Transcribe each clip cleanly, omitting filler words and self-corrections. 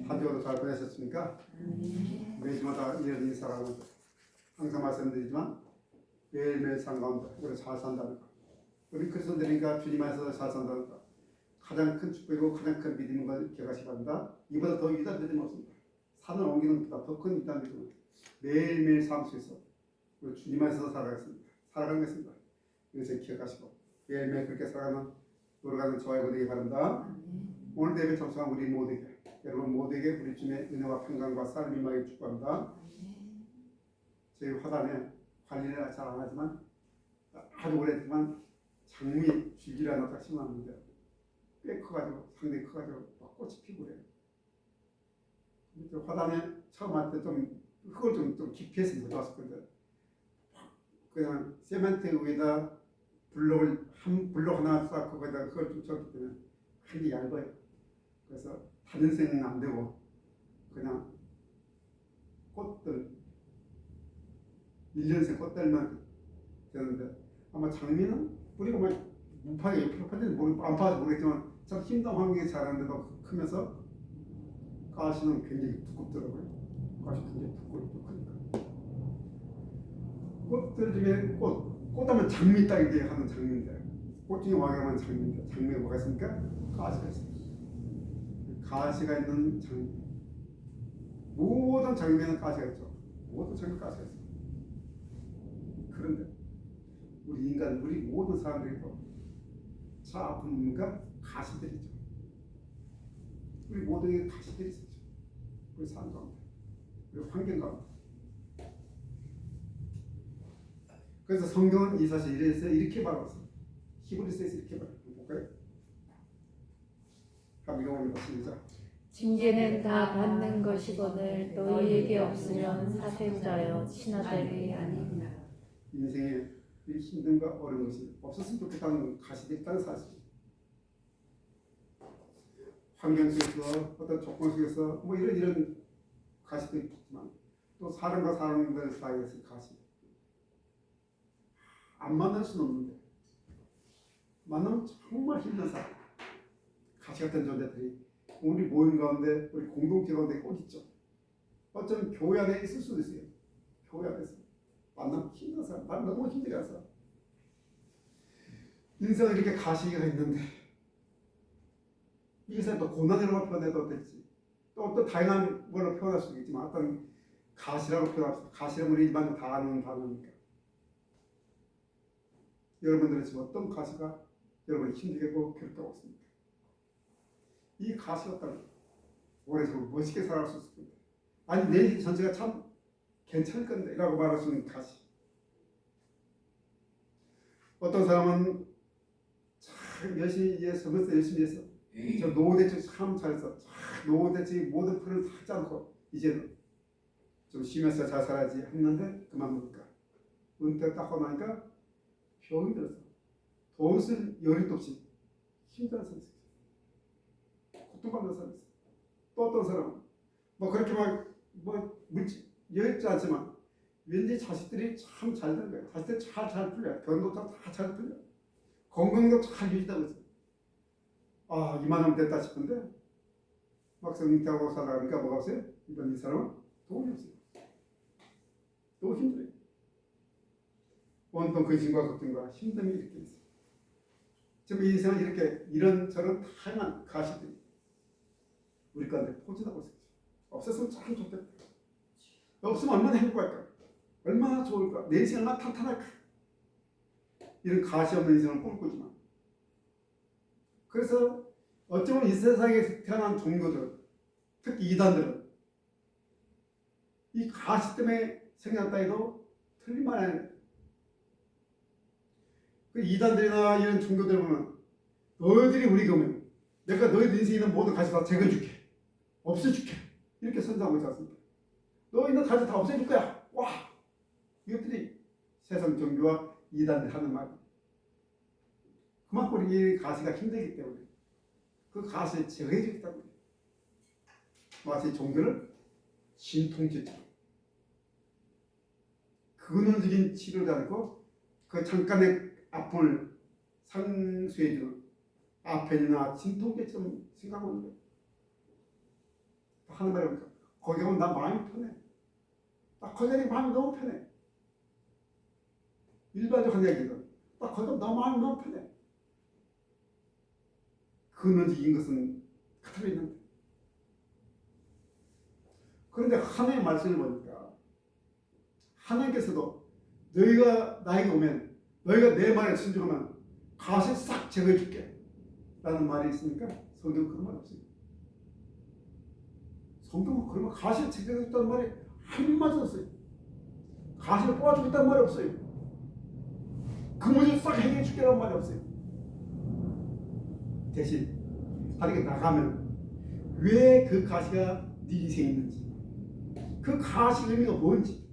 한 주도 잘 보내셨습니까? 매주마다 이런 인사라는 항상 말씀드리지만 매일매일 산 가운데 우리 잘 산다는 것, 우리 그리스도인들이니까 주님 안에서 잘 산다는 것, 가장 큰 축복이고 가장 큰 믿음인 걸 기억하시기 바랍니다. 이보다 더 위대한 믿음이 없습니다. 산을 옮기는 것보다 더 큰 위대한 믿음은 매일매일 삶 속에서 우리 주님 안에서 살아가겠습니다. 이것을 기억하시고 매일매일 그렇게 살아가는 돌아가는 저와 여러분 되기 바랍니다. 오늘 예배 참석한 우리 모두에게, 여러분 모두에게 우리 주님의 은혜와 평강과 사랑이 임하기를 축복합니다. 저희 화단에 관리를 잘 안 하지만 아주 오래됐지만 장미 줄기를 하나 딱 심어놨는데 꽤 커가지고 상당히 커가지고 막 꽃이 피고 그래요. 화단에 처음 할 때 좀 흙을 좀 깊이 했으면 더 좋았을 건데 그냥 세멘트 위에다 블록 하나 쌓고 거기다 그걸 좀 쳤기 때문에 굉장히 얇아요. 그래서 단연생은 안 되고 그냥 꽃들 1년생 꽃들만 되는데 아마 장미는 뿌리가 막 무파게 옆으로 퍼지는지 안 파서 모르겠지만 참 힘든 환경에 자라는데도 크면서 가시는 굉장히 두껍더라고요. 가시 굉장히 두껍고 크니까 꽃들 중에 꽃하면 장미 따기 하는 장미인데 꽃 중에 왕이라면 장미인데 장미가 뭐가 있습니까? 가시가 있습니다. 가시가 있는 장미, 모든 장미에는 가시가 있죠. 모든 장미에 가시가 있습니다. 그런데 우리 인간, 우리 모든 사람들이도 저 아픈 뭔가 가시들이죠. 우리 모두에게 가시들이 있었죠. 우리 삶 가운데, 우리 환경 가운데. 그래서 성경은 이 사실 이렇게 말하고 히브리서에서 이렇게 말합니다. 볼까요? 한번 읽어봅니다. 시작. 징계는 다 받는 것이거늘 너희에게 없으면 사생자여 친아들이 아니니라. 인생에 이 힘듦과 어려운 것이 없었으면 좋겠다는 가시들이 있다는 사실. 환경 속에서 어떤 조건 속에서 뭐 이런 가시도 있지만 또 사람과 사람들 사이에서 가시. 안 만날 수는 없는데 만나면 정말 힘든 사람, 가시 같은 존재들이 우리 모임 가운데, 우리 공동체 가운데 꼭 있죠. 어쩌면 교회 안에 있을 수도 있어요. 교회 안에서 만나면 힘든 사람, 난 너무 힘들어서 인생에 이렇게 가시가 있는데 이것을 또 고난이라고 표현해도 될지 또 어떤 다양한 걸로 표현할 수도 있지만 어떤 가시라고 표현합시다. 가시는 우리 일반 다 아는 단어니까 여러분들은 지금 어떤 가시가 여러분을 힘들게 하고 괴롭다고 있습니까? 이 가시였다면 올해 좀 멋있게 살아갈 수 있을 겁니다. 아니 내 전체가 참 괜찮을 건데 라고 말할 수 있는 가시. 어떤 사람은 참 열심히 해서 저 노후 대책 참 잘했어. 노후 대책 모든 풀을 다 짜놓고 이제는 좀 쉬면서 잘 살아야지 했는데 그만두니까 은퇴 딱 하고 나니까 병이 들어서 돈 쓸 여력도 없이 힘든 사람이 있어요. 고통받는 사람이 있어요. 또 어떤 사람은 뭐 그렇게 뭐 물질 여유있지 않지만 왠지 자식들이 참 잘 되는 거예요. 자식들이 잘 풀려요. 결혼도 다 잘 풀려요. 건강도 잘 유지되고 있어요. 아 이만하면 됐다 싶은데 막상 은퇴하고 살아가니까 뭐가 없어요? 이번 이 사람은 돈이 없어요. 너무 힘들어요. 온통 근심과 걱정과 힘듦이 이렇게 있어요. 지금 이 인생은 이렇게 이런저런 다양한 가시들이 우리 가운데 포진하고 있어요. 없었으면 참 좋겠다. 없으면 얼마나 행복할까? 얼마나 좋을까? 내 인생 얼마나 탄탄할까? 이런 가시 없는 인생을 꿈꾸지만 그래서 어쩌면 이 세상에 태어난 종교들, 특히 이단들은 이 가시 때문에 생겼다 해도 틀릴만한 그 이단들이나 이런 종교들 보면 너희들이 우리 교면 내가 너희들 인생에 있는 모든 가시 다 제거해줄게, 없애줄게 이렇게 선사하고 있지 않습니까? 너희는 가시 다 없애줄 거야. 와! 이것들이 세상 종교와 이단들이 하는 말. 그만큼 이 가시가 힘들기 때문에 그 가시를 제거해주기 때문에 마치 종교를 진통제처럼 근원적인 치료도 않고 그 잠깐의 아픔을 상수해주는 아펜이나 진통제처럼 생각하는 거예요. 하는 말이 없어. 거기 가면 나 마음이 편해. 나 거기 가면 마음이 너무 편해. 일반적인 얘기거든. 나 거기 가면 나 마음이 너무 편해. 근원적인 것은 그대로 있는데. 그런데 하나님의 말씀을 보니까 하나님께서도 너희가 나에게 오면 너희가 내 말에 순종하면 가시 싹 제거해 줄게 라는 말이 있으니까 성경은 그런 말 없어요. 성경은 그러면 가시를 제거해 줬다는 말이 한마디도 없어요. 가시를 뽑아주겠다는 말이 없어요. 그 문제를 싹 해결해 줄게라는 말이 없어요. 대신 하나님께 나가면 왜 그 가시가 네 인생에 있는지, 그 가시 의미가 뭔지,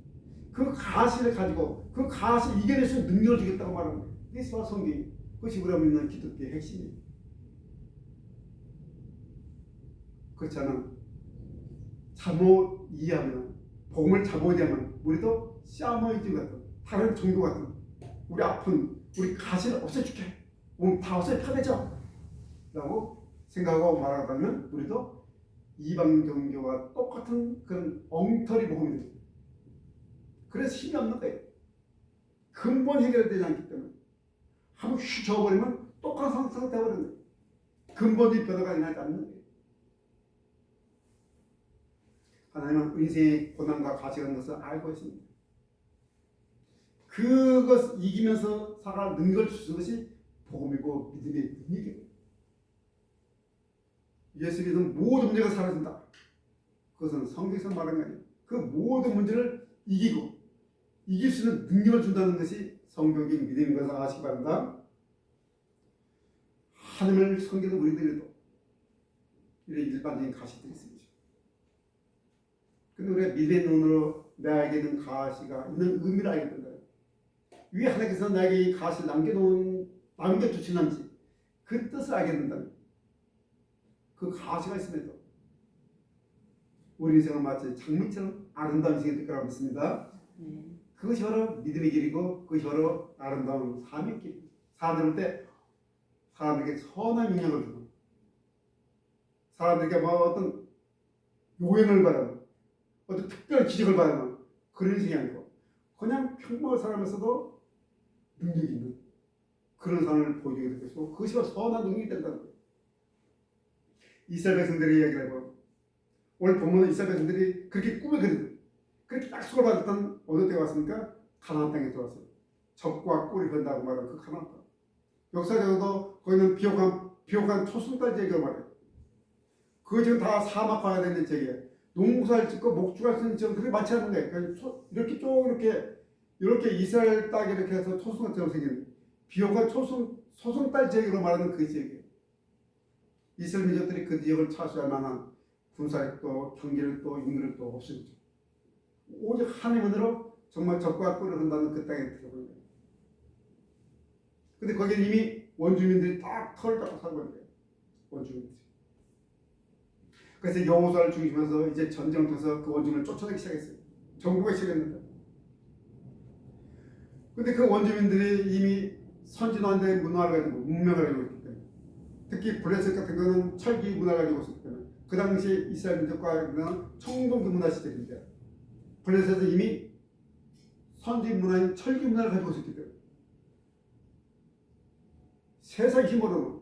그 가시를 가지고 그 가시를 이겨낼 수 있는 능력을 주겠다고 말하는 거예요. 이게 성경이 그것이 우리가 믿는 기독교의 핵심이에요. 그렇지 않아 잘못 이해하면, 복음을 잘못 이해하면 우리도 샤머니즘 같은 다른 종교 같은 우리 아픈 우리 가시를 없애줄게, 오늘 다 없애 편해져 라고 생각하고 말하다면 우리도 이방 종교와 똑같은 그런 엉터리 복음이 됩니다. 그래서 힘이 없는 거예요. 근본 해결되지 않기 때문에 한번 휘 저어버리면 똑같은 상태가 되어버리는 거예요. 근본이 변화가 일어나지 않는 거예요. 하나님은 인생의 고난과 가시라는 것을 알고 있습니다. 그것을 이기면서 살아가는 능력을 주시는 것이 복음이고 믿음의 능력이에요. 예수 믿으면 모든 문제가 사라진다. 그것은 성경에서 말하는 게 아니에요. 그 모든 문제를 이길 수 있는 능력을 준다는 것이 성경적인 믿음인 것을 아시기 바랍니다. 하나님을 섬기는 우리들도 이런 일반적인 가시들이 있습니다. 근데 우리가 믿음의 눈으로 나에게 있는 가시가 있는 의미를 알게 된다. 왜 하나님께서 나에게 이 가시를 남겨주시는지 그 뜻을 알게 된다면 그 가시가 있음에도 우리 인생은 마치 장미처럼 아름다운 인생이 될 거라고 믿습니다. 그것이 바로 믿음의 길이고 그것이 바로 아름다운 삶의 길입니다. 사람들 볼 때 사람들에게 선한 영향을 주고 사람들에게 뭐 어떤 요행을 바라는 어떤 특별한 기적을 바라는 그런 인생이 아니고 그냥 평범한 살아면서도 능력이 있는 그런 삶을 보여주게 될 것이고 그것이 바로 선한 능력이 된다는 거예요. 이스라엘 백성들의 이야기를 해보면 오늘 본문은 이스라엘 백성들이 그렇게 꿈에 그리듯 그렇게 약속을 받았던 어느 때가 왔습니까? 가나안 땅에 들어왔어요. 적과 꿀이 흐른다고 말하는 그 가나안 땅. 역사적으로도 거기는 비옥한 초승달 지역이라고 말해요. 그거 지금 다 사막화가 되는 지역이에요. 농사를 짓고 목축할 수 있는 지역은 그렇게 많지 않은 거예요. 그러니까 이렇게 쭉 이렇게 이스라엘 땅에 이렇게 해서 초승달처럼 생긴 비옥한 초승달 지역으로 말하는 그 지역이에요. 이스라엘 민족들이 그 지역을 차지할 만한 군사력도 경제력도 인구력도 없었죠. 오직 하나님으로 정말 적과 꿀을 흐른다는 그 땅에 들어간 거예요. 근데 거기에 이미 원주민들이 딱 털을 닦고 살고 있는 거예요. 원주민들이. 그래서 여호수아를 중심해서 이제 전쟁을 통해서 그 원주민을 쫓아내기 시작했어요. 정부가 시작했는데. 근데 그 원주민들이 이미 선진화된 문화를 가지고 문명을 가지고 있기 때문에 특히 블레셋 같은 거는 철기 문화를 가지고 있었기 때문에 그 당시 이스라엘 민족과는 청동기 문화 시대인데 블레셋은 이미 선진 문화인 철기 문화를 가지고 있었기 때문에 세상 힘으로는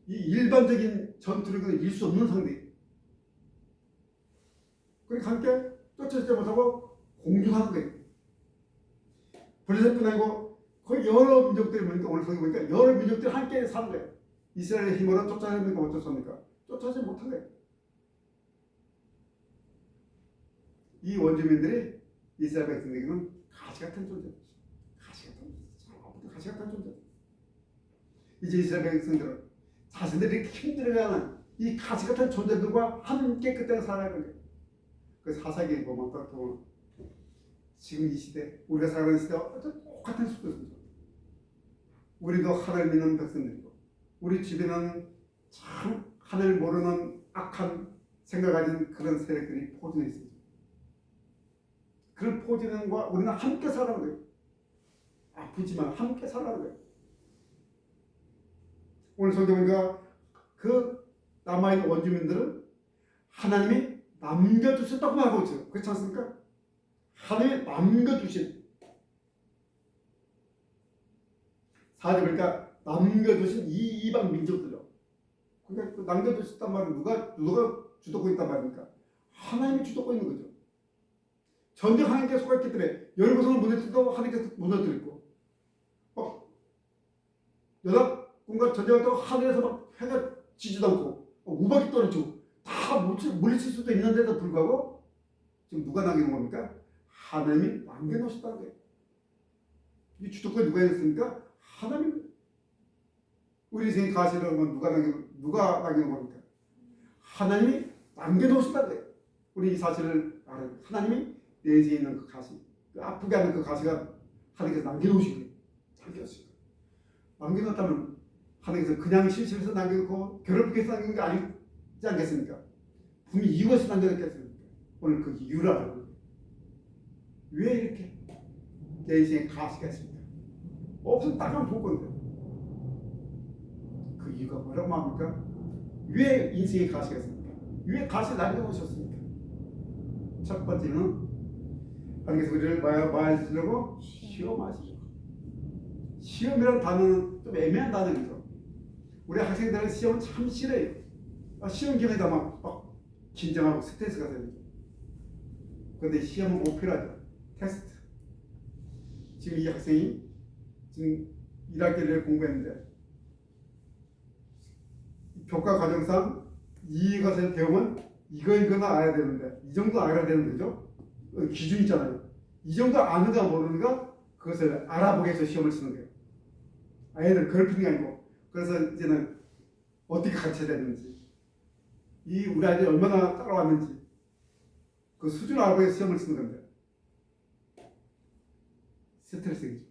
이 일반적인 전투력은 이길 수 없는 상대예요. 그러니까 함께 쫓아지지 못하고 공중하는 거예요. 블레셋뿐 아니고 거의 여러 민족들이 보니까 오늘 성경 보니까 여러 민족들이 함께 사는 거예요. 이스라엘의 힘으로 쫓아내니까 어떻습니까? 쫓아지지 못한 거예요. 이 원주민들이 이스라엘 백성에게는 가시 같은 존재였죠. 가시 같은 존재. 이제 이스라엘 백성들은 자신들이 이렇게 힘들어가는 이 가시 같은 존재들과 함께 그때 살아야 돼요. 그 사사기에 보면 또 지금 이 시대 우리가 살아가는 시대와 똑같은 수준입니다. 우리도 하나님 믿는 백성들이고 우리 주변에는 참 하나님을 모르는 악한 생각을 가진 그런 세력들이 포진해 있습니다. 그런 포진과 우리는 함께 살아가는 거예요. 아프지만 함께 살아가는 거예요. 오늘 성경과 그 남아있는 원주민들은 하나님이 남겨두셨다고 말하고 있어요. 그렇지 않습니까? 하나님이 남겨두신 사실 그러니까 남겨두신 이 이방 민족들요. 그러니까 그 남겨두셨단 말은 누가 주도권 있단 말입니까? 하나님이 주도권 있는 거죠. 전쟁 하나님께 속했기 때문에 여리고성을 무너뜨리도 하나님께서 무너뜨리고 연합군과 전쟁할 때 하늘에서 막 해가 지지도 않고 우박이 떨어지고 다 물리칠 수도 있는데도 불구하고 지금 누가 남기는 겁니까? 하나님이 남겨놓으셨다는 거예요. 이 주도권이 누가 있습니까? 하나님. 우리 인생의 가시를 누가 남기는 겁니까? 하나님이 남겨놓으셨다는 거예요. 우리 이 사실을 알아요. 하나님이 내 인생에 있는 그 가시, 그 아프게 하는 그 가시가 하나님께서 남겨놓으신 거예요. 남겨놨다면 하나님께서 그냥 실실해서 남겨놓고 괴롭게 해서 남긴 게 아니지 않겠습니까? 분명히 이유가 있어 남겨놨겠습니까? 오늘 그 이유를 알아요. 왜 이렇게 내 인생에 가시가 있습니까? 없으면 딱하면 볼 건데 그 이유가 뭐라고 말합니까? 왜 인생에 가시가 있습니까? 왜 가시를 남겨놓으셨습니까? 첫 번째는 하나님께서 우리를 뭐 하시려고? 시험하시려고. 시험이라는 단어는 좀 애매한 단어죠. 우리 학생들은 시험을 참 싫어해요. 시험 기간에다 막 긴장하고 스트레스가 되죠. 그런데 시험은 꼭 필요하죠. 테스트. 지금 이 학생이 지금 1학기를 공부했는데 교과 과정상 이것을 배우면 이거는 알아야 되는데 이 정도 알아야 되는 거죠. 기준 있잖아요. 이 정도 아는가 모르는가 그것을 알아보기 위해서 시험을 치는 거예요. 아이들 괴롭히는 게 아니고. 그래서 이제는 어떻게 가르쳐야 되는지 이 우리 아이들이 얼마나 따라왔는지 그 수준을 알아보기 위해서 시험을 치는 건데 스트레스이죠.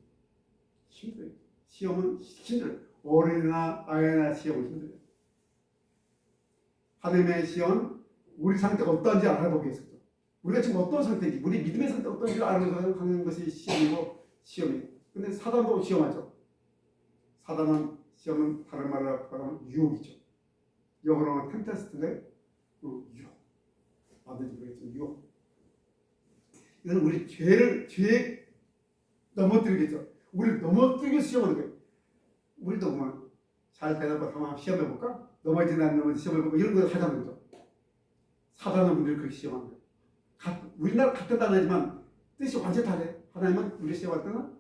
힘들어요. 시험은 힘들어요. 어린이나 아이나 시험은 힘들어요. 하나님의 시험, 우리 상태가 어떤지 알아보기 위해서죠. 우리가 지금 어떤 상태인지, 우리 믿음의 상태가 어떤지 알아보는 것이 시험이고 시험이에요. 근데 사단도 시험하죠. 사단은 시험은 다른 말로 하면 유혹이죠. 영어로는 템테스트인데 유혹. 맞는지 모르겠지만 유혹. 이거는 우리 죄에 넘어뜨리겠죠. 우리를 넘어뜨리기 시험하는 거예요. 우리도 보면 잘 대답을 한번 시험해볼까? 넘어지나 안 넘어지 시험해볼까? 이런 걸 하자는 거죠. 사단은 우리를 그렇게 시험하는 거예요. 우리나라 같은 단어지만 뜻이 완전 다르요. 하나님은 우리 시험할 때는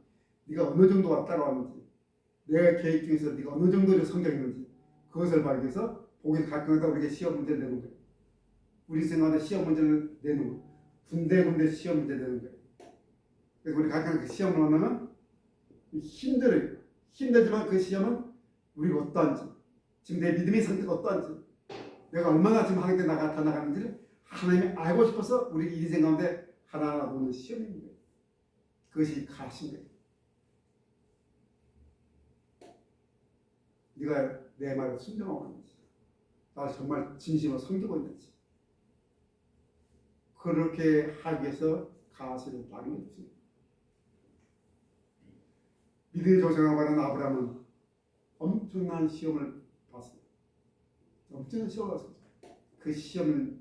네가 어느 정도 따라왔는지 내가 계획 중에서 네가 어느 정도를 성경했는지 그것을 발견해서 보기 가끔가다 우리에게 시험 문제를 내는 거예요. 우리 생활에 시험 문제를 내는 거예요. 군데군데 시험 문제 내는 거예요. 그래서 우리 가끔 그 시험을 만나면 힘들어요. 힘들지만 그 시험은 우리가 어떠한지 지금 내 믿음의 상태가 어떠한지 내가 얼마나 지금 하나님께 다 나가는지를 하나님이 알고 싶어서 우리 인생 가운데 하나하나 보는 시험인 거예요. 그것이 가신 거예요. 네가 내 말을 순종하고 있는지 나를 정말 진심으로 섬기고 있는지 그렇게 하기 위해서 가시를 남겨주십니다. 믿음의 조상이라고 하는 아브라함은 엄청난 시험을 봤습니다. 엄청난 시험을 봤습니다. 그 시험이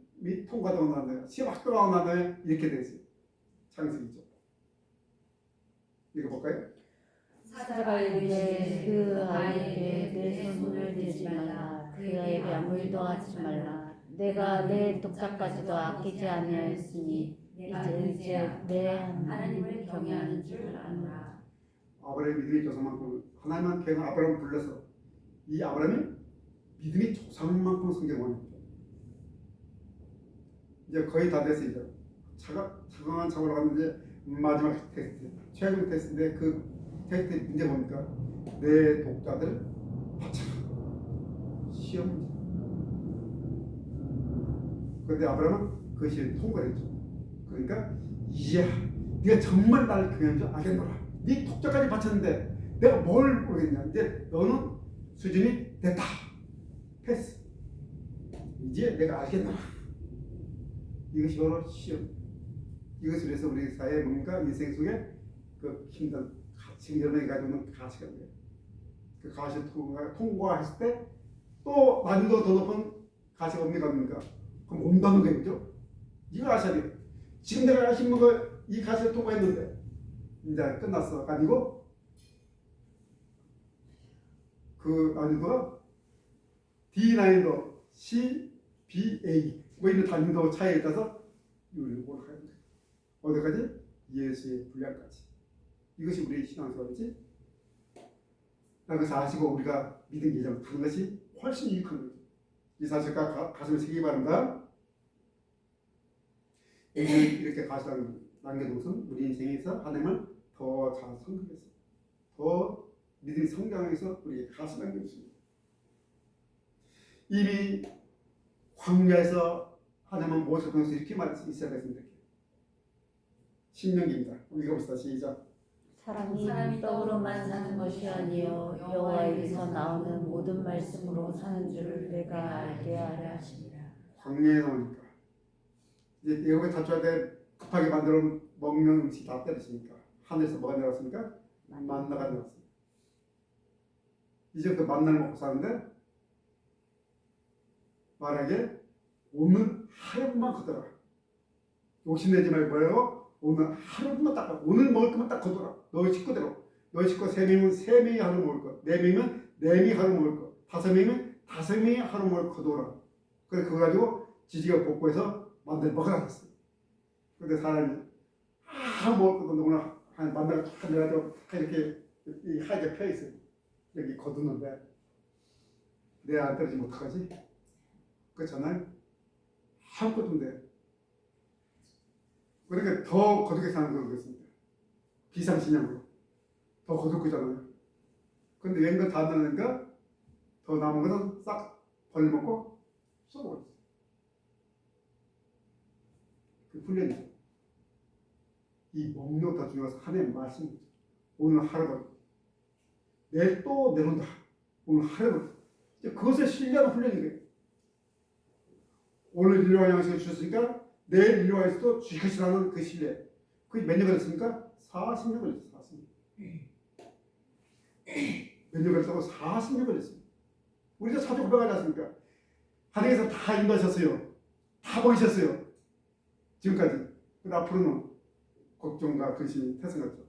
통과되고 난 다음에 시험 합격하고 난 다음에 이렇게 됐어요. 창세기죠. 읽어볼까요? 사자가 이르되 그 아이에게 내 손을 대지 말라. 그 아이에게 아무 일도 하지 말라. 내가 내 독자까지도 아끼지 아니하였으니 이제 내 하나님을 경외하는 줄 아노라. 아브라함의 믿음의 조상만큼 하나님만 걔가 아브라함을 불러서 이 아브라함이 믿음의 조상만큼 성경을 합니다. 이제 거의 다 됐어요. 이제 차가운 차고로 갔는데 마지막 테스트, 최종 테스트인데 그 테스트 문제 뭡니까? 내 독자들 바쳐라. 시험 문제. 그런데 아브라함은 그 시험을 통과했죠. 그러니까 이야, 네가 정말 나를 경외하는 줄 알겠노라. 네 독자까지 바쳤는데 내가 뭘 모르겠냐. 이제 너는 수준이 됐다. 패스. 이제 내가 알겠노라. 이것이 바로 시험. 이것을 위해서 우리 사회에 뭔가 인생 속에 그 힘든 지금 여러분이 가지고 있는 가시가 있는데 그 가시를 통과했을 때 또 난이도 더 높은 가시가 옵니까? 그럼 온다는 거죠. 이걸 아셔야 돼요. 지금 내가 심은 거 이 가시를 통과했는데 이제 끝났어. 아니고 그 난이도가 D 난이도, C, B, A 뭐 이런 난이도 차이에 따라서 이걸 올라가야 돼. 어디까지? 예수의 분량까지. 이것이 우리 신앙생활이지. 그래서 아시고 우리가 믿음 예정 하는 것이 훨씬 유익한 거죠. 이 사실과 가슴을 새기기 바랍니다. 이렇게 가시라는 남겨둔 우리 인생에서 하나님을 더 잘 성공해서 더 믿음이 성장해서 우리에게 가시 남겨주십니다. 이미 광야에서 하나님은 모세를 통해서 이렇게 말했어요. 이스라엘에게 신명기입니다. 읽어봅시다. 시작. 사람이 떡으로만 사는 것이 아니요 여호와에게서 나오는 모든 말씀으로 사는 줄을 내가 알게 하려 하시니라. 광야에 나오니까 이제 예고에 다쳐야 돼. 급하게 만들어 먹는 음식 다 때리시니까 하늘에서 뭐가 내려왔습니까? 만나가 내려왔습니다. 이제 그 만나를 먹고 사는데 만약에 오늘 하루만 거둬라. 욕심내지 말고 뭐예요? 오늘 하루만 딱 오늘 먹을 것만 딱 거둬라. 너희 식구대로. 너희 식구 3명이면 3명이 하루 먹을 것, 4명이면 4명이 하루 먹을 것, 5명이면 5명이 하루 먹을 것 거둬라. 그래서 그거 가지고 지지가 복구해서 만나를 먹어놨어요. 근데 사람이 먹을 것도 오늘 한 만나가 탁 내가지고 이렇게 하얗게 펴 있어요. 여기 거두는데 내 안 떨어지면 어떡하지? 그렇잖아요. 아무것도 없는데 그러니까 더 거두게 사는 거겠습니다. 비상신앙으로 더 거둘 거잖아요. 근데 웬걸 다 넣으니까 더 남은 것은 싹 벌려먹고 쏘고 있어요. 그 훈련이죠. 이 목록도 중요해서 하나님의 말씀. 오늘 하루가 내일 또 내려온다. 오늘 하루가 그것을 신뢰하는 훈련인 거예요. 오늘 일용할 양식을 주셨으니까 내일 일용할 양식도 주실 것이라는 그 신뢰. 그게 몇 년 걸렸습니까? 40년 걸렸어요. 40년. 몇 년 걸렸다고? 40년 걸렸습니다. 우리도 사주 고백하지 않습니까? 하나님께서 다 인도하셨어요. 다 보이셨어요. 지금까지. 근데 앞으로는 걱정과 근심이 태생했죠.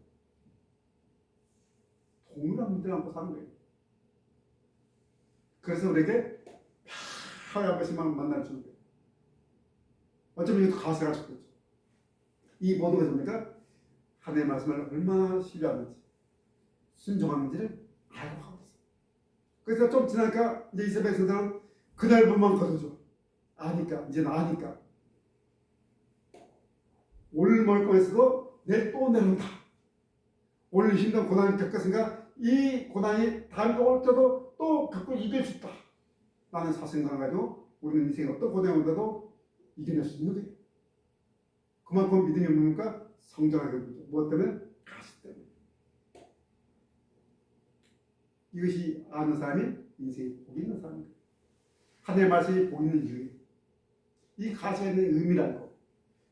동일한 문제를 안고 사는 거예요. 그래서 우리에게 하루에 한 번씩만 만날 주는 거예요. 어쩌면 이것도 가세가 좋겠죠. 이 모든 것은 뭡니까? 하나님의 말씀을 얼마나 신뢰하는지 순종하는지를 알고 하고 있어요. 그래서 좀 지나니까 이제 이스라엘 백성들은 그날 분만 거두죠. 아니까 이제는 아니까 오늘 먹을 거에서도 내일 또 내려온다. 오늘 힘든 고난을 겪었으니까 이 고난이 다음에 올 때도 또 겪고 이길 수 있다. 라는 사실을 가지고 우리는 인생에 어떤 고난이 온다도 이겨낼 수 있는 거예요. 그만큼 믿음이 없으니까 성장하게 되죠. 무엇 때문에? 가시 때문에. 이것이 아는 사람이 인생에 복 있는 사람입니다. 하나님의 말씀이 복 있는 이유예요. 이 가시에 있는 의미라고.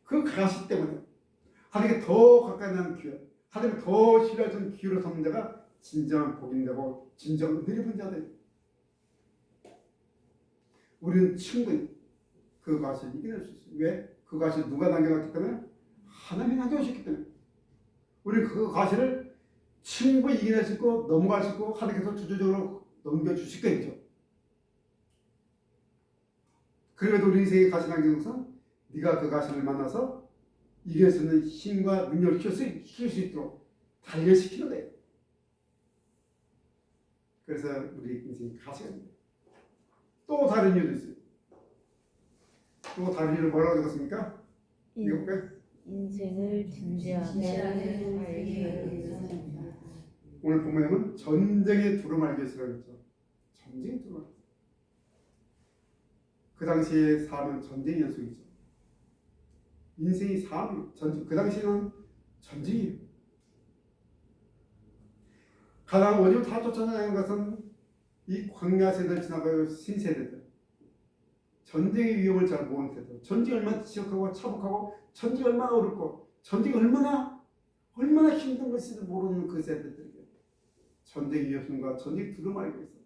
그 가시 때문에 하나님께 더 가까이 나는 기회, 하나님을 더 신뢰하는 기회로 삼는 자가 진정한 복인되고 진정한 은혜를 받는 자들. 우리는 충분히 그 가시를 이겨낼 수 있어요. 왜? 그 가시를 누가 남겨놨기 때문에? 하나님이 남겨주셨기 때문에. 우리는 그 가시를 충분히 이겨낼 수 있고 넘어갈 수 있고 하나님께서 주도적으로 넘겨주실 거죠. 그래도 우리 인생의 가시 남겨놓은 것은 네가 그 가시를 만나서 이길 수 있는 힘과 능력을 키울 수 있도록 단련시키는 거예요. 그래서 우리 인생이 가시가 됩니다. 또 다른 이유도 있어요. 또 다른 이유는 뭐라고 적었습니까? 인생을 진지하게 살기 위해서입니다. 오늘 본문에는 전쟁의 두려움 알기 위해서라고 했죠. 전쟁의 두려움. 그 당시의 삶은 전쟁의 연속이죠. 인생이 삶, 전쟁. 그 당시에는 전쟁이에요. 가나안 원인을 다 쫓아내는 것은 이 광야 세대를 지나가요 신세대들. 전쟁의 위험을 잘 모르는 세대. 전쟁이 얼마나 지역하고 차복하고 전쟁이 얼마나 어렵고 전쟁이 얼마나 힘든 것인지 모르는 그 세대들에게 전쟁의 위험과 전쟁의 두려움 알고 있어요.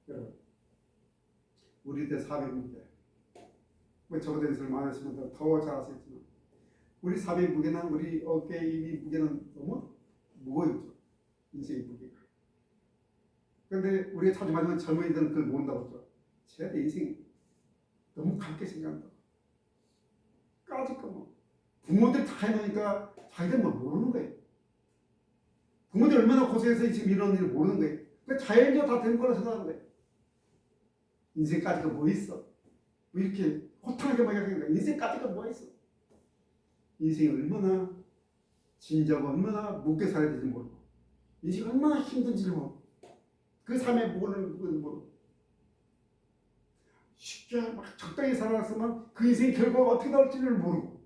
여러분, 우리들 삶의 문제. 저보다 연습을 많이 하시면 더 잘하시겠지만 우리 삶의 무게나 우리 어깨의 무게는 너무 무거워요. 인생의 무게가. 그런데 우리가 자주 말하는 젊은이들은 그걸 모른다고 하죠. 쟤네 인생이 너무 가볍게 생각한다. 까짓 거 뭐. 부모들 다 해놓으니까 자기들 뭐 모르는 거예요. 부모들 얼마나 고생해서 지금 이런 일을 모르는 거예요. 그러니까 자연적으로 다 되는 거라 생각하는 거예요. 인생 까짓 거 뭐 있어? 왜 이렇게 호탕하게 막 생각해? 인생 까짓 거 뭐 있어? 인생이 얼마나 진지하고 얼마나 무겁게 살아야 될지 모르고 인생이 얼마나 힘든지를 모르고 그 삶에 모르고 쉽게 막 적당히 살아갔으면 그 인생의 결과가 어떻게 나올지를 모르고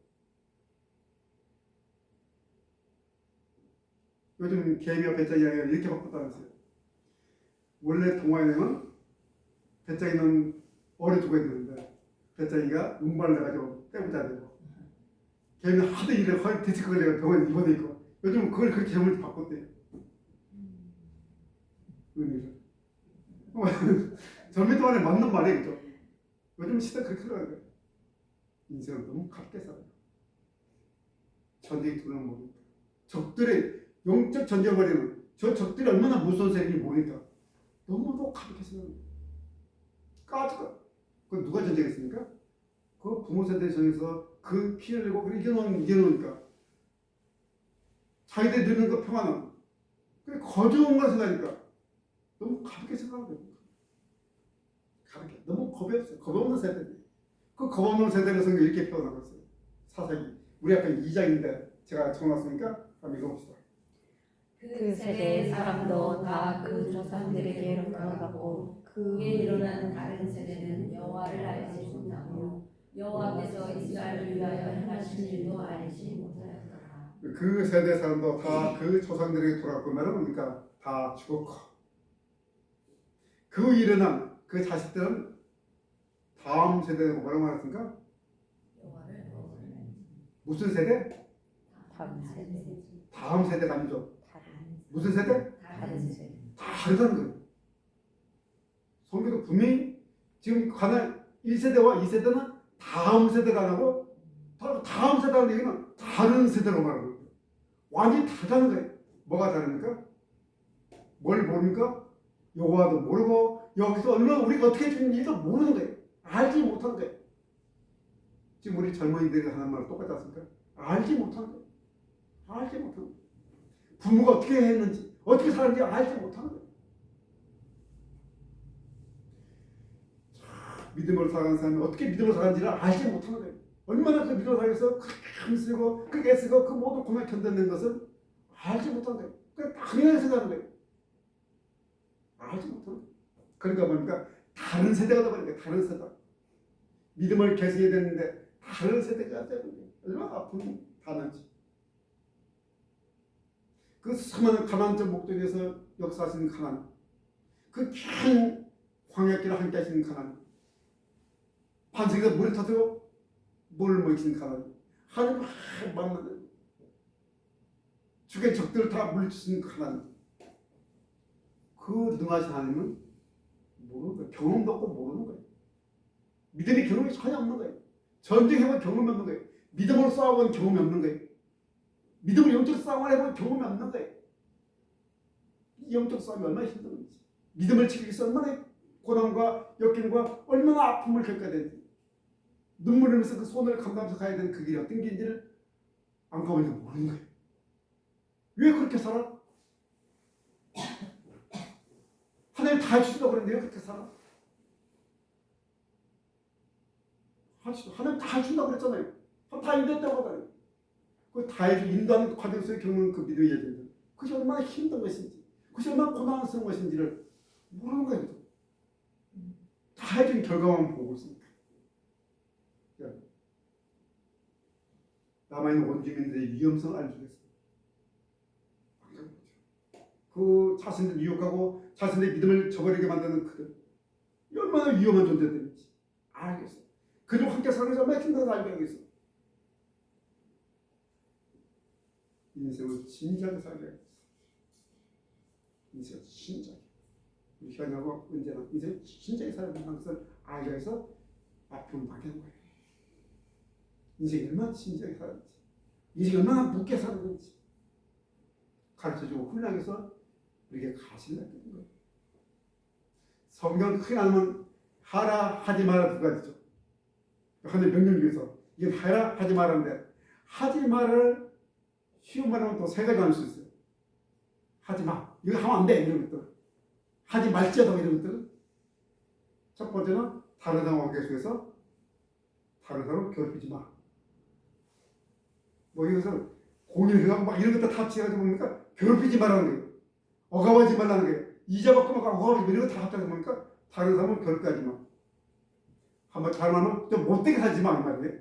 요즘 개미와 배짱이가 이렇게 바꿨다면서요. 원래 동화에는 배짱이는 어려 죽어야 되는데 배짱이가 운반을 해가지고 떼부자야 되고 걔는 하도 일에 허리 디스크 걸려서 병원에 입원해 있고 요즘 그걸 그렇게 제목을 바꿨대요. 의미를. 젊은 동안에 맞는 말이에요. 그죠? 요즘 시대 그렇게 흘러가는 거예요. 인생은 너무 가볍게 살아요. 전쟁이 두는 모르니까. 적들의 영적 전쟁을 벌이는 저 적들이 얼마나 무서운 세력인지 모르니까 너무도 가볍게 살아요. 까지가. 그 누가 전쟁했습니까? 그 부모 세대 중에서 그 피를 내고 이겨놓으니까 자기들 누리는 그 평화는 그게 거저온 걸 생각하니까 너무 가볍게 생각하는 거예요. 가볍게. 너무 겁이 없어요. 겁 없는 세대. 그 겁 없는 세대를 성경 이렇게 표현하고 있어요. 사사기. 우리 앞에 2장인데 제가 적어놨으니까 한번 읽어봅시다. 그 세대의 사람도 다 그 조상들에게 돌아가고 그 후에 일어나는 다른 세대는 여호와를 알지 못하고 여호와께서 이스라엘을 위하여 행하신 일도 알지 못하였더라. 그 세대 사람도 다 그 조상들에게 돌아갔고 말은 뭡니까? 다 죽었고 그 일어난 그 자식들은 다음 세대라고 뭐라고 말했습니까? 여호와를 무슨 세대? 다른 세대. 다음 세대가 아니죠. 무슨 세대? 다른 세대. 다르다는 거예요. 성경도 분명히 지금 가는 1세대와 2세대는 다음 세대가 안 하고 다음 세대라는 얘기는 다른 세대로 말하는 거예요. 완전히 다르다는 거예요. 뭐가 다릅니까? 뭘 모릅니까? 여호와도 모르고 여기서 얼마나 우리가 어떻게 죽는지도 모르는 거예요. 알지 못하는 거예요. 지금 우리 젊은이들이 하는 말 똑같지 않습니까? 알지 못하는 거예요. 알지 못하는 거예요. 부모가 어떻게 했는지 어떻게 살았는지 알지 못하는 거예요. 믿음으로 살아가는 사람이 어떻게 믿음으로 살았는지를 알지 못하는 거예요. 얼마나 그 믿음으로 살아서 그렇게 힘쓰고 그렇게 애쓰고 그 모든 고난을 견뎌낸 것을 알지 못하는 거예요. 그냥 당연히 생각하는 거예요. 알지 못하는 거예요. 그러니까 뭡니까? 다른 세대가 되어버린 거예요. 다른 세대. 믿음을 계승해야 되는데 다른 세대가 되어버린 거예요. 얼마나 아픈 단어인지. 그 수많은 가난적 목적에서 역사하시는 가난, 그 긴 광야길을 함께 하시는 가난, 반석에서 물이 터지고 물을 먹이시는 가난, 하나님 만나는 죽의 적들을 다 물리치시는 가난, 그 능하신 하나님은 모르는 거예요. 경험도 없고 모르는 거예요. 믿음의 경험이 전혀 없는 거예요. 전쟁해본 경험이 없는 거예요. 믿음으로 싸워본 경험이 없는 거예요. 믿음으로 영적 싸움을 해본 경험이 없는 거예요. 이 영적 싸움이 얼마나 힘든 건지, 믿음을 지키기 위해서 얼마나 고난과 역경과 얼마나 아픔을 겪어야 되는지, 눈물 흘리면서 그 손을 감당하면서 가야 되는 그 길이 어떤 길인지를 안 가보니까 모르는 거예요. 왜 그렇게 살아? 하나님 다 해주신다고 그랬는데 왜 그렇게 살아? 하나님 다 해준다고 그랬잖아요. 다 인도했다고 하잖아요. 그 다 인도하는 과정에서 겪는 그 믿음의 여정들, 그것이 얼마나 힘든 것인지, 그것이 얼마나 고난스러운 것인지를 모르는 거예요. 다 해준 결과만 보고 있습니다. 남아있는 원주민들의 위험성을 알려주겠습니다. 그 자신들 유혹하고 자신의 믿음을 저버리게 만드는 그들, 얼마나 위험한 존재들인지 알겠어요. 그들 함께 사는 것이 얼마나 힘든 걸 알겠어요. 인생을 진지하게 살아야겠어. 인생을 진지하게. 우리 현하고 언제나 인생을 진지하게 살아야 된다는 것을 알게 해서 아픔을 막는 거예요. 인생이 얼마나 진지하게 살았는지, 인생이 얼마나 묵게 살았는지 가르쳐주고 훈련해서 우리에게 가시를 놔두는 거예요. 성경 크게 나누면 하라 하지 마라 두 가지죠. 하나님 명령 중에서 이건 하라 하지 마라인데, 하지 마를 쉬운 말하면 또 세 가지 나눌 수 있어요. 하지 마, 이거 하면 안 돼, 이런 것들. 하지 말지어도 이런 것들은. 첫 번째는 다른 사람 관계 속에서 다른 사람을 괴롭히지 마. 뭐 이것은 공인해가고 막 이런 것들 다 합쳐가지고 뭡니까? 괴롭히지 말라는 거예요. 억압하지 말라는 거예요. 이자 받고 막 억압하지 마. 이런 거 다 합쳐서 뭡니까? 다른 사람을 괴롭히지 마. 한번 다른 말은 좀 못되게 하지 마, 이 말이에요.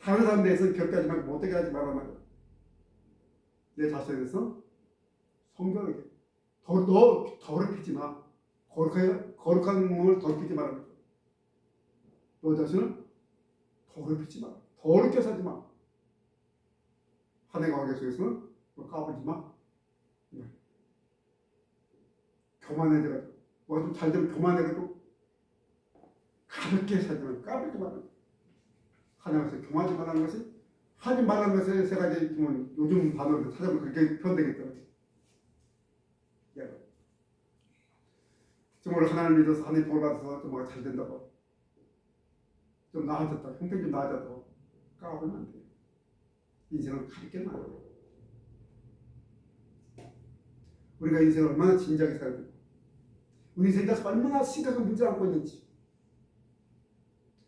다른 사람에 대해서 괴롭히지 말고 못되게 하지 말란 말이에요. 내 자신에 대해서 성경에게 너 더럽히지 마. 거룩한 몸을 더럽히지 말라는 거죠. 너 자신을 더럽히지 마. 더럽게 살지 마. 하나님과 관계 속에서는 까불지 마. 교만해져가지고 뭐가 좀 잘 되면 교만해가지고 가볍게 살지 마. 까불지 마. 하나님께서 교만하지 말라는 것이, 하지 말라는 것에 세 가지 요즘 단어를 찾아보면 그렇게 표현되겠더라고요. 정말 하나님을 믿어서 하나님 볼 받아서 좀 뭐가 잘 된다고, 좀 나아졌다, 형편이 좀 나아져도 까불면 안 돼요. 인생은 가볍게 나아요. 우리가 인생을 얼마나 진지하게 살아야 되고, 우리 인생에서 얼마나 심각한 문제를 안고 있는지,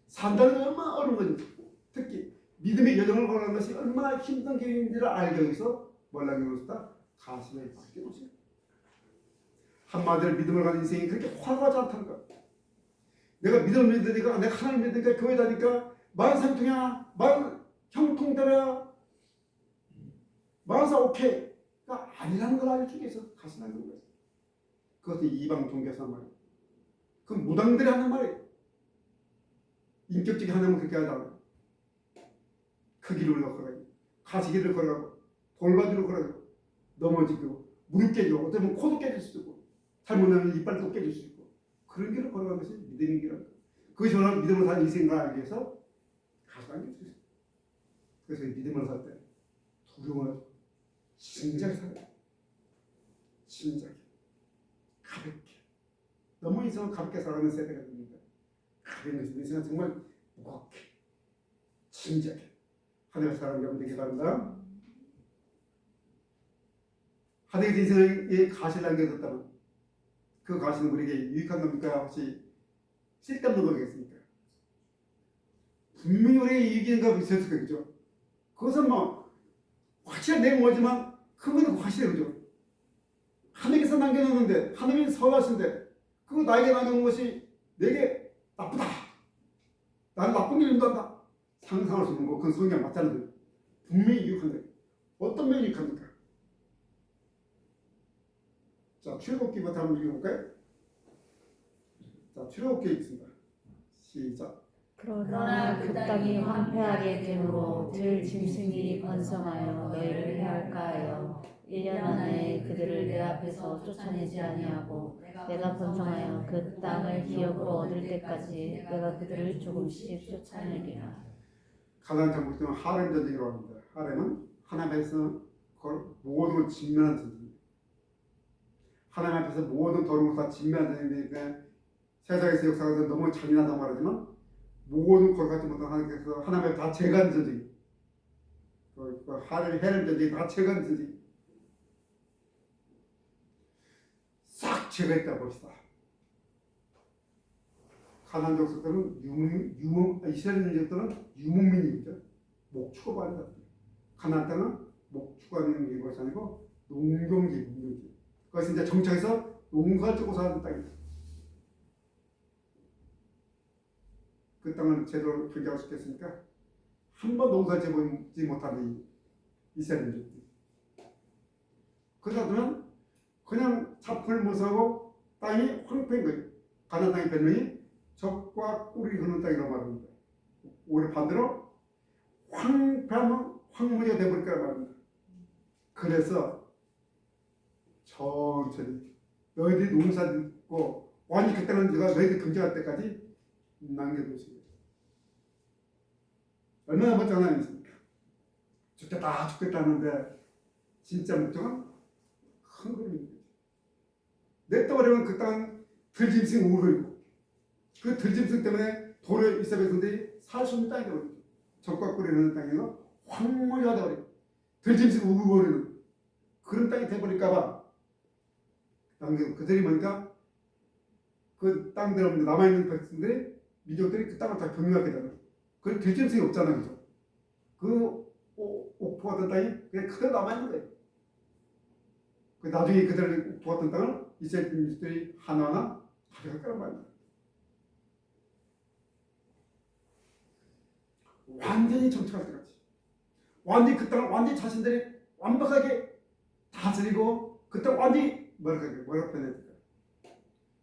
산다는 게 얼마나 어려운 건지, 특히 믿음의 여정을 걸어가는 것이 얼마나 힘든 길인지를 알기 위해서 몰락이로다 가슴에 박게 되죠. 한마디로 믿음을 가는 인생이 그렇게 활발하지 않다는 것. 내가 믿음을 믿으니까, 내가 하나님을 믿으니까, 교회 다니까 만상통이야, 형통되라, 만사 오케이가 아니라는 걸 알기 위해서 가슴하는 거예요. 그것이 이방 종교에서 하는 말이에요. 그 무당들이 하는 말이에요. 인격적인 하나님은 그렇게 하지 않아요. 그 길을 우리가 걸어가요. 가시길을 걸어가고, 돌바지로 걸어가고, 넘어지고, 무릎 깨지고, 어쩌면 코도 깨질 수도 있고, 잘못하면 이빨도 깨질 수 있고, 그런 길을 걸어가는 것이 믿음의 길이라는 거예요. 그것이 바로 믿음으로 사는 인생을 알기 위해서 가장 있어요. 그래서 믿음을 살 때 두려움을 진지하게 살아요. 진지하게, 가볍게. 너무 인생을 가볍게 살아가는 세대가 됩니다. 가벼운 것이 인생은 정말 무겁게, 진지하게 하나님의 사랑을 여러분 되기 바랍니다. 하나님의 인생에 가시를 남겨뒀다면 그 가시는 우리에게 유익한 겁니까? 혹시 쓸데없는 거겠습니까? 분명히 우리에게 유익인 거 있었을 거겠죠. 그것은 뭐 확실한 내용 뭐지만 그거는 확실해, 그죠? 하나님께서 남겨놓는데, 하나님이 서하신데 그거 나에게 남겨놓은 것이 내게 나쁘다, 나는 나쁜 일 인도한다, 상상할 수 없는 거, 그건 성경 맞잖아요. 분명히 유익한 거예요. 어떤 면이 유익합니까? 자, 출애굽기부터 한번 읽어볼까요? 자, 출애굽기 있습니다. 시작. 그러나 그 땅이 황폐하게 되므로 들 짐승이 번성하여 너희를 해할까 하여 1년 안에 그들을 내 앞에서 쫓아내지 아니하고 내가 번성하여 그 땅을 기업으로 얻을 때까지 내가 그들을 조금씩 쫓아내리라. 가나안 정복 때는 하렘 전쟁이라고 합니다. 하렘은 하나님 앞에서 모든 걸 직면한 전쟁입니다. 하나님 앞에서 모든 더러운 걸 다 직면한 전쟁이니까 세상에서 역사가 너무 잔인하다고 말하지만 모든 걸 갖지 못한 하나님께서 하나님 앞에 다 제거하는 전쟁, 하렘 전쟁이 다 제거하는 전쟁, 싹 제거했다 봅시다. 가나안 족속들은 이스라엘 민족들은 유목민이죠. 목축업 하는 자들. 가나안 땅은 목축하는 것이 아니고 농경지. 그것이 이제 정착해서 농사를 짓고 사는 땅입니다. 그 땅을 제대로 경작할 수 있겠습니까? 한 번 농사를 짓지 못하는 이스라엘 민족들. 그러다 그냥 잡풀 무사하고 땅이 황폐인 거예요. 가나안 땅의 별명이 적과 꿀이 흐르는 땅이라고 말합니다. 오히려 반대로 황폐하면 황무지가 되어버릴 거라고 말합니다. 그래서 천천히 너희들이 농사 짓고 완전히 그 땅은 네가 너희들이 경작할 때까지 남겨두시고, 얼마나 멋진 하나님이십니까? 죽겠다 하는데 진짜 목적은 큰 그림입니다. 냅둬버리면 그 땅 들짐승 우거리고 그 들짐승 때문에 돌을 이스라엘 백성들이 살 수 없는 땅이 되어버리죠. 적과 꿀이는 땅에서 황무지가 되어버리고 들짐승 우거리는 그런 땅이 되어버릴까봐 그들이 뭐니까 그 땅들 남아있는 백성들이 민족들이 그 땅을 다 경유하게 되는 그 들짐승이 없잖아요. 그죠? 그 옥토 같은 땅이 그냥 그대로 남아있는 거예요. 그 나중에 그들 옥토 같은 땅을 이스라엘 민족들이 하나하나 가져갈 거란 말입니다. 완전히 정착할 때까지 완전히 그 땅을 완전히 자신들이 완벽하게 다스리고 그 땅 완전히 뭐라고 표현해야 될까요?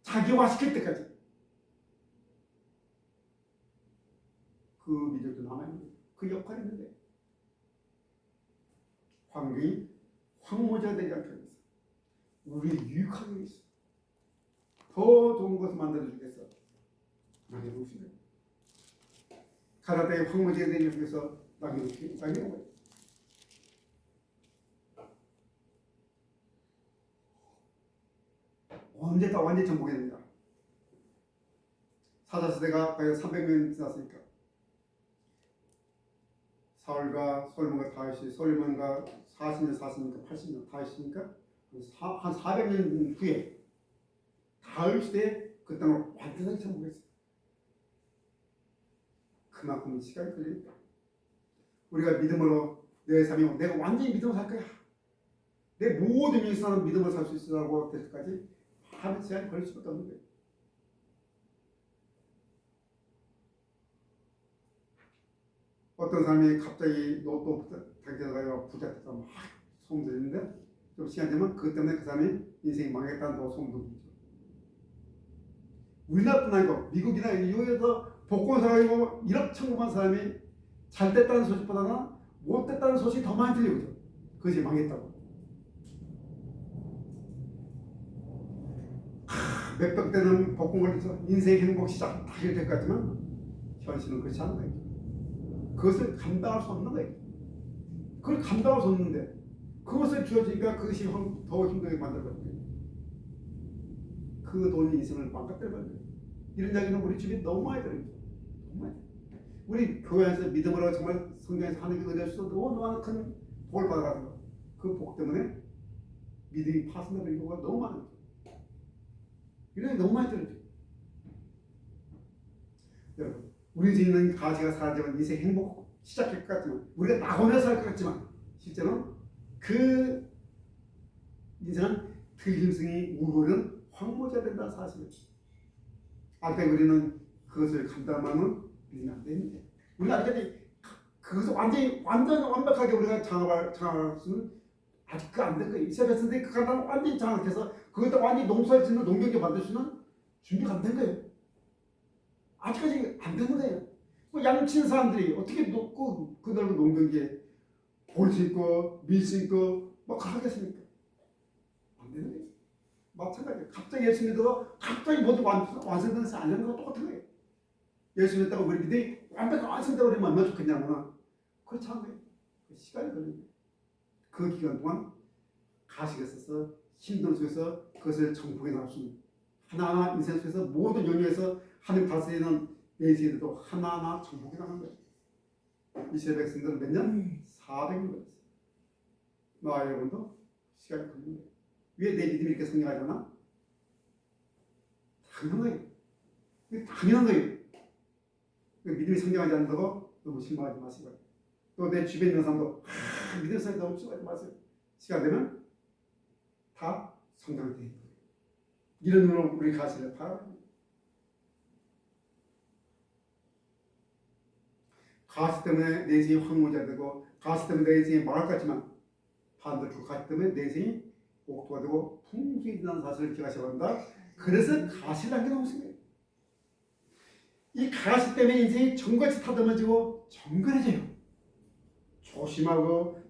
자기화시킬 때까지 그 민족도 남아있는 거예요. 그 역할이 있는데 환경이 황무지가 되지 않게 하겠어. 우리 유익하게 하겠어. 더 좋은 것을 만들어주겠어. 남겨놓으시네. 가나다의 황무지가 되기 위해서 남겨놓은 거예요. 언제 다 완전히 정복이 됩니다. 사사시대가 거의 300년 지났으니까 사울과 솔몬과 다윗이 솔몬과 40년 80년 다윗이니까 한 400년 후에 다윗 시대에 그 땅을 완전하게 정복했어요. 그만큼 시간이 걸리니까 우리가 믿음으로 내 삶이 내가 완전히 믿음으로 살 거야. 내 모든 일상은 믿음으로 살 수 있으라고 될 때까지 많은 시간이 걸릴 수밖에 없는 거예요. 어떤 사람이 갑자기 로또 당첨돼서 부자 돼서 막 소문 들리는데 좀 시간 되면 그것 때문에 그 사람이 인생이 망했다는 또 소문 들리죠. 우리나라뿐 아니고 미국이나 유럽에서 복권 사가지고 1억 천금한 사람이 잘 됐다는 소식보다는 못 됐다는 소식이 더 많이 들리죠. 그것이 망했다고. 몇백 대는 복권 걸려서 인생의 행복 시작 다 이렇게 될 것 같지만 현실은 그렇지 않은 거예요. 그것을 감당할 수 없는 거예요. 그걸 감당할 수 없는데 그것을 주어지니까 그것이 더 힘들게 만들어버려요. 그 돈이 인생을 망가뜨려버려요. 이런 이야기는 우리 집에 너무 많이 들어요. 정말 우리 교회에서 믿음으로 정말 성경에서 하나님께 의뢰해서 너무 큰 복을 받아가지고 그 복 때문에 믿음이 파손되는 경우가 너무 많아요. 이런 게 너무 많이 들어요. 여러분 우리 인생에 있는 가치가 사라지면 인생 행복 시작할 것 같지만 우리가 낙원에서 살 것 같지만 실제로는 그 인생은 들짐승이 우거는 황무지가 된다는 사실이에요. 아까 우리는 그것을 감당하면 믿으면 안 되는데 우리가 아직까지 그것을 완전 완벽하게 우리가 장악할 수는 아직 안 된 거예요. 이스라엘 백성들이 그 감당 완전히 장악해서 그것도 완전히 농사를 짓는 농경지 만들 수는 준비가 안 된 거예요. 아직까지 안 되는 거예요. 그 양친 사람들이 어떻게 그 넓은 농경지에 볼 심고 밀 심고 막 하겠습니까? 안 되는 거예요. 마찬가지예요. 갑자기 예수 믿어서 갑자기 모두 완성되는 것이 아니라는 거 똑같은 거예요. 예수 믿었다고 우리 믿음이 완벽히 완성되고 그러면 얼마나 좋겠냐면 그렇지 않은 거예요. 시간이 걸리는 거예요. 그 기간 동안 가시가 있어서 힘든 속에서 그것을 정복해 나갈 수 있는 하나하나 인생 속에서 모든 영역에서 하나님 다스리는 내세들도 하나하나 정복해 나가는 거예요. 이스라엘 백성들은 몇 년? 400년 걸렸어요. 나와 여러분도 시간이 걸리는 거예요. 왜 내 믿음이 이렇게 성장하잖아? 당연한 거예요. 당연한 거예요. 믿음이 성장하지 않는다고 너무 실망하지 마시고 또 내 주변에 있는 사람도 믿음 성장이 너무 실망하지 마세요. 시간 되면 다 성장이 돼요. 이런 눈으로 우리 가시를 바라봅니다. 가시 때문에 내 인생이 황무지가 되고 가시 때문에 내 인생이 망할 것 같지만 반대로 그 가시 때문에 내 인생이 옥토가 되고 풍수해진다는 사실을 기억하셔야 합니다. 그래서 가시를 남겨놓으신 거예요. 이 가시 때문에 인생이 정같이 다듬어지고 정갈해져요. 조심하고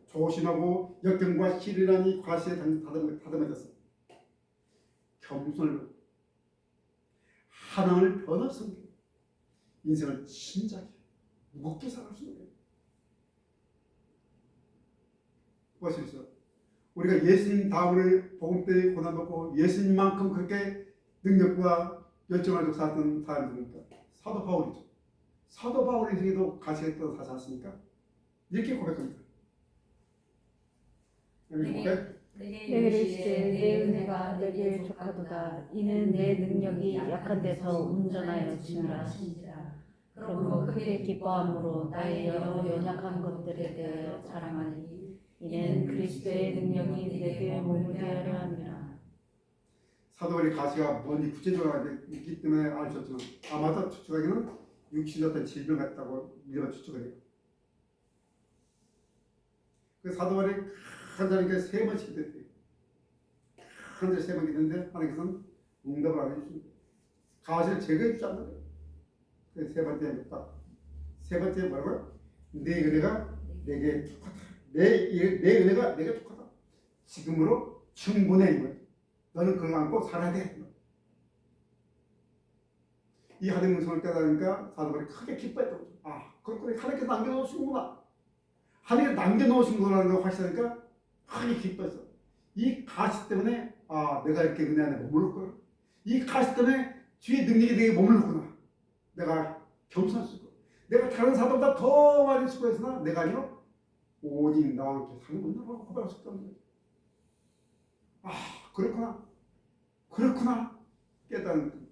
역경과 시련한 이 가시에 다듬어졌어요. 겸손을 하나님을 변화성게 인생을 진작에 무겁게 살아갈 수 있는 거예요. 보십시오. 우리가 예수님 다음으로 복음 때문에 고난받고 예수님만큼 그렇게 능력과 열정을 가지고 살았던 사람들입니까? 사도 바울이죠. 사도 바울의 생에도 가치가 있다고 하지 않습니까? 이렇게 고백합니다. 여기 고백. 내게 이르시되 내 은혜가 내게 족하도다. 이는 내 능력이 약한 데서 온전하여 지니라. 그러므로 크게 기뻐함으로 나의 여러 연약한 것들에 대하여 자랑하니 이는 그리스도의 능력이 내게 몸을 되하려 함이라. 사도 바울의 가치가 뭔지 구체적으로 있기 때문에 알 수 없지만 아마도 추측하기는 육신의 어떤 질병 같다고 미리가 추측을 해요. 그 사도 바울이 한 자리니까 3번씩 기도했대요. 한 자리 3번 기도했는데 하나님께서는 응답을 안 해주십니다. 가시를 제거해 주지 않는 거예요. 그래서 3번째 딱 3번째 뭐라고요? 내 은혜가 내게 족하다. 내 은혜가 내게 족하다. 지금으로 충분해 이거예요. 너는 그걸 안고 살아야 돼. 이 하나님의 음성을 깨달으니까 사도 바울이 크게 기뻐했다고. 아, 그렇구나. 하나님께서 남겨놓으시는구나. 하나님께서 남겨놓으신 거라는 걸 확신하니까 크게 기뻐했어. 이 가시 때문에 아, 내가 이렇게 은혜 안에 머물렀구나. 이 가시 때문에 주의 능력이 내게 머물렀구나. 내가 겸손할 수 있고 내가 다른 사람보다 더 많이 수고했으나 내가 아니요 오직 나와 함께 사는 분이라고 고백할 수 있다는 거예요. 아, 그렇구나 깨닫는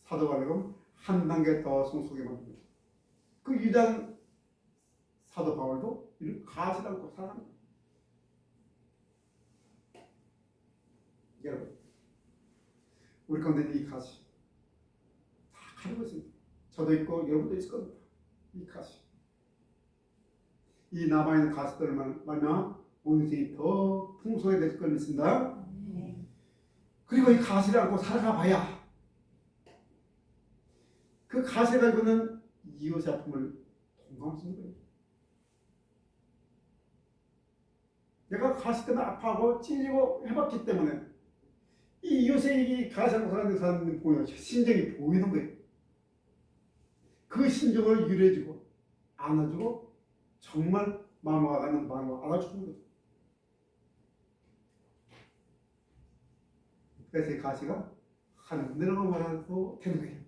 사도 바울은 한 단계 더 성숙해 만듭니다. 그 유단 사도 바울도 이를 가지 않고 살아갑니다. 여러분, 우리 가운데 이 가시 다 가지고 있습니다. 저도 있고 여러분도 있을 겁니다. 이 가시, 이 남아있는 가시들을 말면 온 인생이 더 풍성해질 걸 믿습니다. 그리고 이 가시를 안고 살아가 봐야 그 가시를 가지고는 이웃의 아픔을 동감할 수 있는 거예요. 내가 가시 때문에 아파하고 찔리고 해봤기 때문에 이 이웃의 이 가시 안고 사는 사람들 보여 심정이 보이는 거예요. 그 심정을 유래해주고 안아주고 정말 마음과 가는 마음을 알아주는 거죠. 그래서 이 가시가 하늘로 말하고 되는 거예요.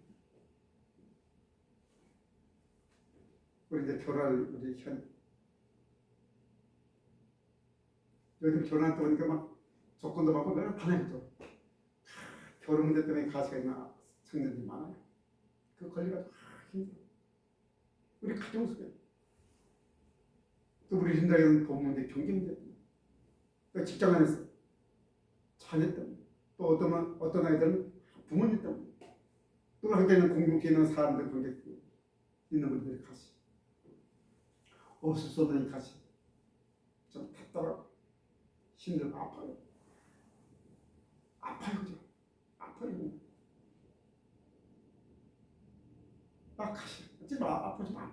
우리 이제 결혼할 우리 현 요즘 결혼할 때 보니까 막 조건도 받고 내가 반해죠. 결혼 문제 때문에 가시가 있는 청년들이 많아요. 그 권리가 힘들어. 우리 가정 속에 또 우리 현장에는 돈 문제, 경제 문제 때문에 또 직장 안에서 자녀 때문에 또 어떤 아이들은 부모님 때문에 또 한때는 공동체에 있는 사람들 관계 있는 분들의 가시 없을 수 없는 이 가시 좀 답답하고 힘들고 아파요. 그죠? 아파요. 가시 하지 마. 아프지 마.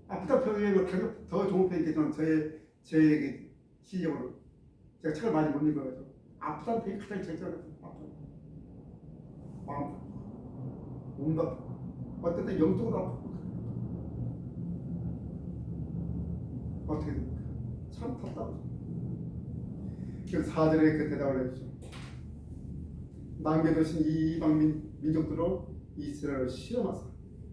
아프다 표현이 가격 더 좋은 표현이겠지만 제 시적으로 제가 책을 많이 못 읽어가지고 아프다는 표현이 가장 적절한 것 같아요. 아파요. 마음 아프고 몸도 아프고 어떤 때 영적으로 아프고 어떻게 됩니까? 참 답답하죠. 그 4절에 그 대답을 해주죠. 남겨두신 이 이방 민족들로 이스라엘을 실험하사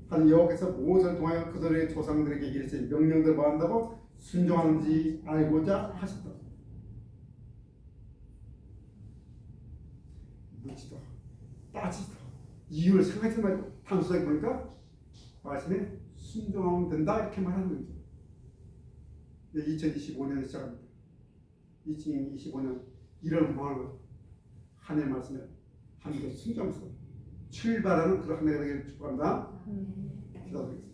하는 여호와께서 모세를 통하여 그들의 조상들에게 이르신 명령들을 뭐한다고 순종하는지 알고자 하셨다. 묻지도 따지도 이유를 생각하지 말고 단순하게 보니까 말씀에 순종하면 된다 이렇게 말하는 거죠. 2025년에 시작합니다. 2025년 1월 5월 하나님의 말씀에 하나님께 순종해서 출발하는 그런 한 해가 되기를 축복합니다. 기도하겠습니다.